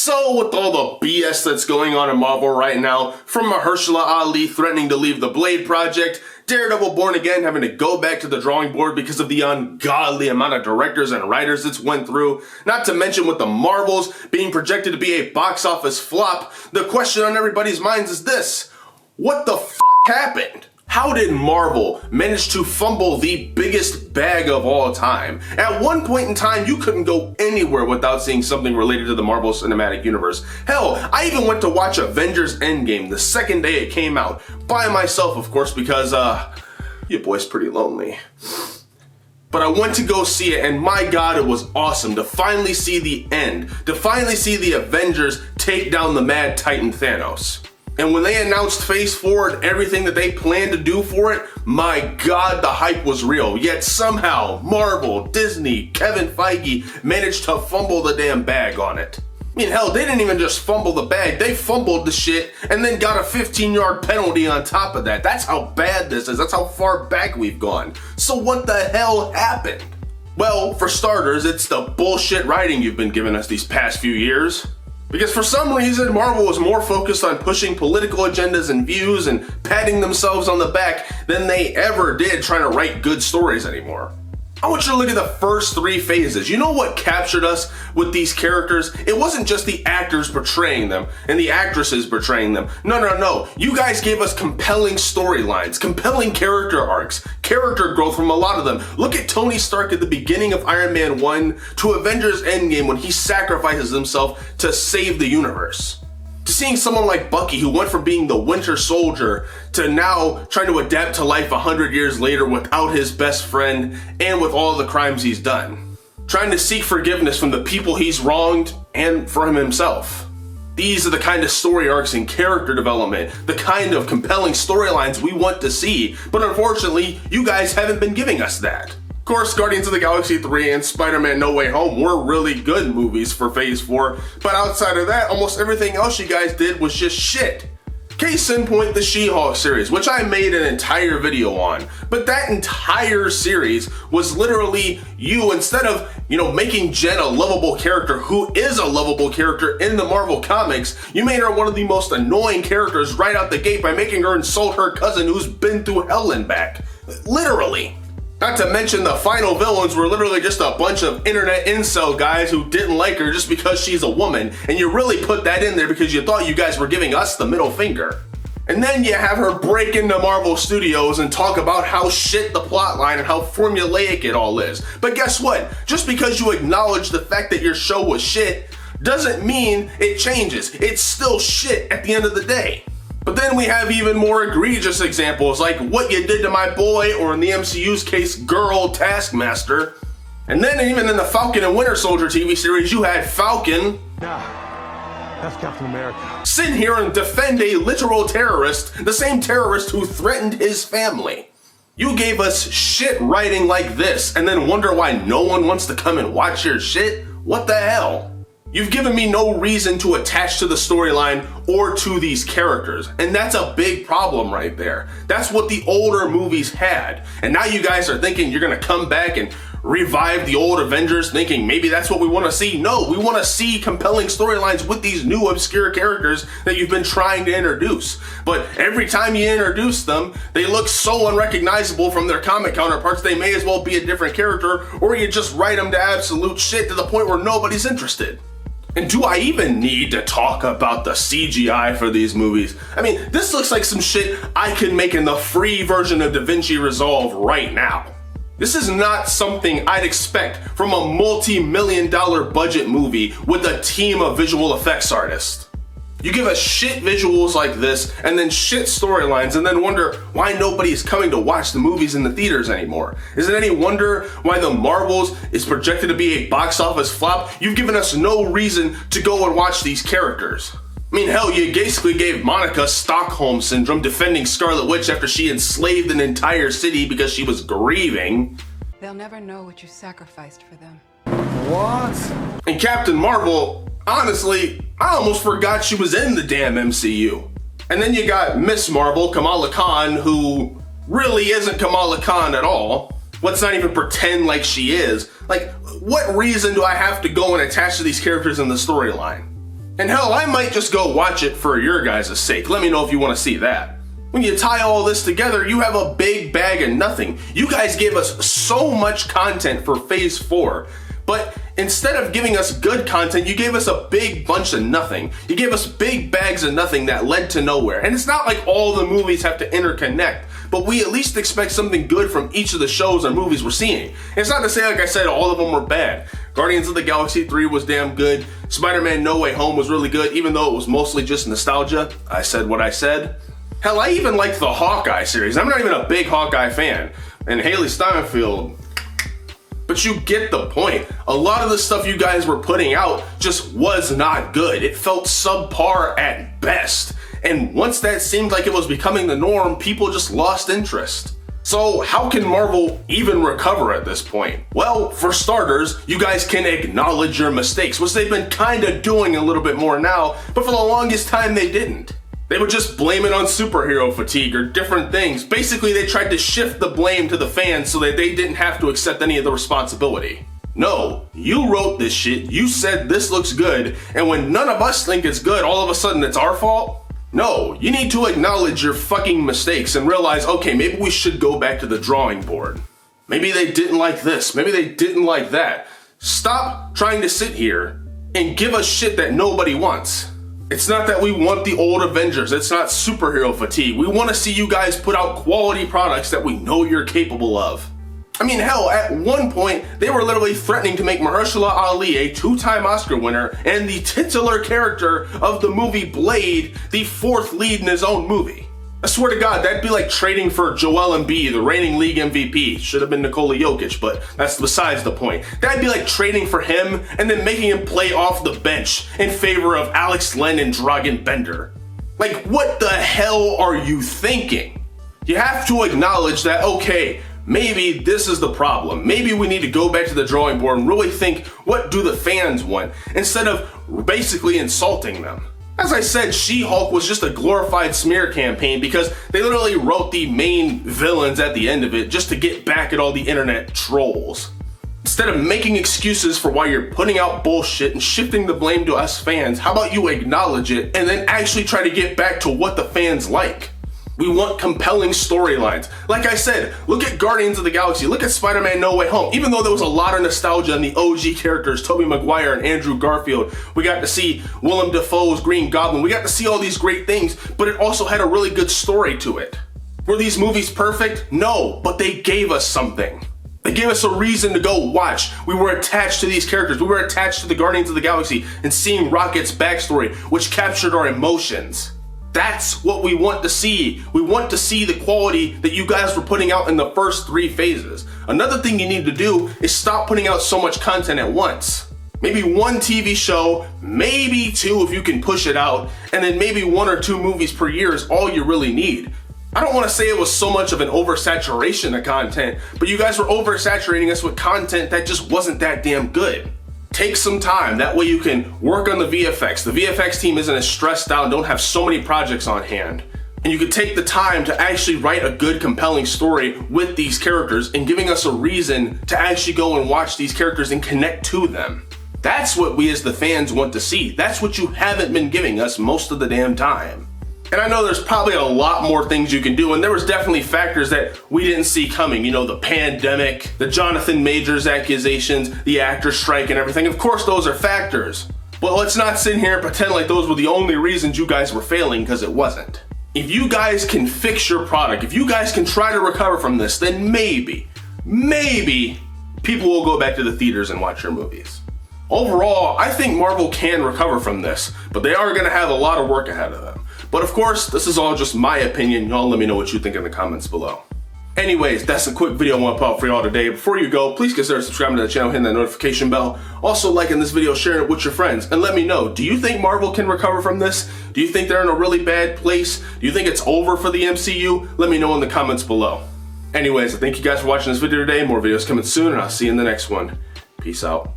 So with all the BS that's going on in Marvel right now, from Mahershala Ali threatening to leave the Blade project, Daredevil Born Again having to go back to the drawing board because of the ungodly amount of directors and writers it's went through, not to mention with the Marvels being projected to be a box office flop, the question on everybody's minds is this: what the f*** happened? How did Marvel manage to fumble the biggest bag of all time? At one point in time, you couldn't go anywhere without seeing something related to the Marvel Cinematic Universe. Hell, I even went to watch Avengers Endgame the second day it came out. By myself, of course, because, your boy's pretty lonely. But I went to go see it, and my God, it was awesome to finally see the end. To finally see the Avengers take down the Mad Titan Thanos. And when they announced Phase 4 and everything that they planned to do for it, my God, the hype was real. Yet somehow, Marvel, Disney, Kevin Feige managed to fumble the damn bag on it. I mean, hell, they didn't even just fumble the bag, they fumbled the shit and then got a 15-yard penalty on top of that. That's how bad this is. That's how far back we've gone. So what the hell happened? Well, for starters, it's the bullshit writing you've been giving us these past few years. Because for some reason, Marvel was more focused on pushing political agendas and views and patting themselves on the back than they ever did trying to write good stories anymore. I want you to look at the first three phases. You know what captured us with these characters? It wasn't just the actors portraying them and the actresses portraying them. No. You guys gave us compelling storylines, compelling character arcs, character growth from a lot of them. Look at Tony Stark at the beginning of Iron Man 1 to Avengers Endgame when he sacrifices himself to save the universe. To seeing someone like Bucky, who went from being the Winter Soldier to now trying to adapt to life 100 years later without his best friend and with all the crimes he's done. Trying to seek forgiveness from the people he's wronged and for him himself. These are the kind of story arcs and character development, the kind of compelling storylines we want to see, but unfortunately, you guys haven't been giving us that. Of course, Guardians of the Galaxy 3 and Spider-Man No Way Home were really good movies for Phase 4, but outside of that, almost everything else you guys did was just shit. Case in point, the She-Hulk series, which I made an entire video on, but that entire series was literally you, instead of, making Jen a lovable character who is a lovable character in the Marvel comics, you made her one of the most annoying characters right out the gate by making her insult her cousin who's been through hell and back. Literally. Not to mention the final villains were literally just a bunch of internet incel guys who didn't like her just because she's a woman, and you really put that in there because you thought you guys were giving us the middle finger. And then you have her break into Marvel Studios and talk about how shit the plotline and how formulaic it all is. But guess what? Just because you acknowledge the fact that your show was shit doesn't mean it changes. It's still shit at the end of the day. But then we have even more egregious examples like What You Did to My Boy, or in the MCU's case, Girl Taskmaster. And then even in the Falcon and Winter Soldier TV series, you had Falcon, that's Captain America, sit here and defend a literal terrorist, the same terrorist who threatened his family. You gave us shit writing like this and then wonder why no one wants to come and watch your shit? What the hell? You've given me no reason to attach to the storyline or to these characters, and that's a big problem right there. That's what the older movies had, and now you guys are thinking you're gonna come back and revive the old Avengers, thinking maybe that's what we want to see. No, we want to see compelling storylines with these new obscure characters that you've been trying to introduce. But every time you introduce them, they look so unrecognizable from their comic counterparts, they may as well be a different character, or you just write them to absolute shit to the point where nobody's interested. And do I even need to talk about the CGI for these movies? I mean, this looks like some shit I could make in the free version of DaVinci Resolve right now. This is not something I'd expect from a multi-million-dollar budget movie with a team of visual effects artists. You give us shit visuals like this and then shit storylines and then wonder why nobody's coming to watch the movies in the theaters anymore. Is it any wonder why The Marvels is projected to be a box office flop? You've given us no reason to go and watch these characters. I mean, hell, you basically gave Monica Stockholm Syndrome defending Scarlet Witch after she enslaved an entire city because she was grieving. They'll never know what you sacrificed for them. What? And Captain Marvel, honestly, I almost forgot she was in the damn MCU. And then you got Miss Marvel, Kamala Khan, who really isn't Kamala Khan at all. Let's not even pretend like she is. Like, what reason do I have to go and attach to these characters in the storyline? And hell, I might just go watch it for your guys' sake. Let me know if you want to see that. When you tie all this together, you have a big bag of nothing. You guys gave us so much content for Phase 4, but instead of giving us good content, you gave us a big bunch of nothing. You gave us big bags of nothing that led to nowhere. And it's not like all the movies have to interconnect, but we at least expect something good from each of the shows or movies we're seeing. It's not to say, like I said, all of them were bad. Guardians of the Galaxy 3 was damn good. Spider-Man No Way Home was really good, even though it was mostly just nostalgia. I said what I said. Hell, I even liked the Hawkeye series. I'm not even a big Hawkeye fan. And Haley Steinfeld, but you get the point. A lot of the stuff you guys were putting out just was not good. It felt subpar at best. And once that seemed like it was becoming the norm, people just lost interest. So how can Marvel even recover at this point? Well, for starters, you guys can acknowledge your mistakes, which they've been kind of doing a little bit more now, but for the longest time they didn't. They would just blame it on superhero fatigue or different things. Basically, they tried to shift the blame to the fans so that they didn't have to accept any of the responsibility. No, you wrote this shit, you said this looks good, and when none of us think it's good, all of a sudden it's our fault? No, you need to acknowledge your fucking mistakes and realize, okay, maybe we should go back to the drawing board. Maybe they didn't like this, maybe they didn't like that. Stop trying to sit here and give us shit that nobody wants. It's not that we want the old Avengers, it's not superhero fatigue. We want to see you guys put out quality products that we know you're capable of. I mean, hell, at one point, they were literally threatening to make Mahershala Ali, a 2-time Oscar winner and the titular character of the movie Blade, the 4th lead in his own movie. I swear to God, that'd be like trading for Joel Embiid, the reigning league MVP. Should have been Nikola Jokic, but that's besides the point. That'd be like trading for him and then making him play off the bench in favor of Alex Len and Dragan Bender. Like, what the hell are you thinking? You have to acknowledge that, okay, maybe this is the problem. Maybe we need to go back to the drawing board and really think, what do the fans want? Instead of basically insulting them. As I said, She-Hulk was just a glorified smear campaign because they literally wrote the main villains at the end of it just to get back at all the internet trolls. Instead of making excuses for why you're putting out bullshit and shifting the blame to us fans, how about you acknowledge it and then actually try to get back to what the fans like? We want compelling storylines. Like I said, look at Guardians of the Galaxy, look at Spider-Man No Way Home. Even though there was a lot of nostalgia in the OG characters, Tobey Maguire and Andrew Garfield, we got to see Willem Dafoe's Green Goblin, we got to see all these great things, but it also had a really good story to it. Were these movies perfect? No, but they gave us something. They gave us a reason to go watch. We were attached to these characters. We were attached to the Guardians of the Galaxy and seeing Rocket's backstory, which captured our emotions. That's what we want to see. We want to see the quality that you guys were putting out in the first 3 phases. Another thing you need to do is stop putting out so much content at once. Maybe 1 TV show, maybe 2 if you can push it out, and then maybe 1 or 2 movies per year is all you really need. I don't want to say it was so much of an oversaturation of content, but you guys were oversaturating us with content that just wasn't that damn good. Take some time, that way you can work on the VFX. The VFX team isn't as stressed out and don't have so many projects on hand. And you can take the time to actually write a good, compelling story with these characters and giving us a reason to actually go and watch these characters and connect to them. That's what we as the fans want to see. That's what you haven't been giving us most of the damn time. And I know there's probably a lot more things you can do, and there was definitely factors that we didn't see coming. You know, the pandemic, the Jonathan Majors accusations, the actor strike and everything. Of course, those are factors. But let's not sit here and pretend like those were the only reasons you guys were failing, because it wasn't. If you guys can fix your product, if you guys can try to recover from this, then maybe people will go back to the theaters and watch your movies. Overall, I think Marvel can recover from this, but they are going to have a lot of work ahead of them. But of course, this is all just my opinion. Y'all let me know what you think in the comments below. Anyways, that's a quick video I want to put out for y'all today. Before you go, please consider subscribing to the channel, hitting that notification bell. Also liking this video, sharing it with your friends, and let me know, do you think Marvel can recover from this? Do you think they're in a really bad place? Do you think it's over for the MCU? Let me know in the comments below. Anyways, I thank you guys for watching this video today. More videos coming soon, and I'll see you in the next one. Peace out.